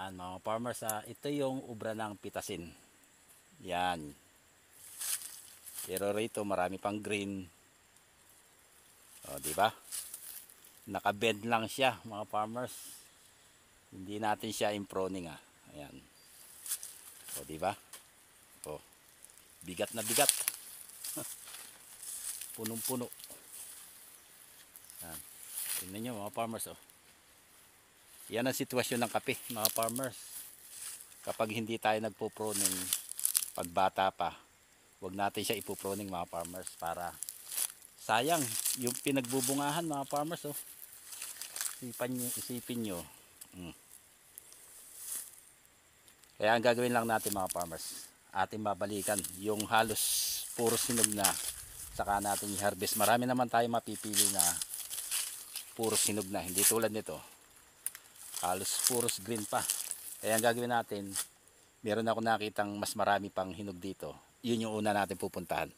Yan mga farmers, ito yung ubra ng pitasin. Yan. Pero rito marami pang green. O, di ba? Naka-bend lang siya mga farmers. Hindi natin siya improning Ayan. O, di ba? O, bigat na bigat. Punong-puno. Yan. Tingnan nyo mga farmers Yan ang sitwasyon ng kape mga farmers. Kapag hindi tayo nagpo-proning pagbata pa, huwag natin siya ipo-proning mga farmers para sayang yung pinagbubungahan mga farmers Isipin nyo. Kaya ang gagawin lang natin mga farmers, ating babalikan yung halos puro sinog na, saka natin i-harvest. Marami naman tayo mapipili na puro sinog na, hindi tulad nito halos puros green pa. Kaya ang gagawin natin, meron ako nakitang mas marami pang hinog dito, yun yung una natin pupuntahan.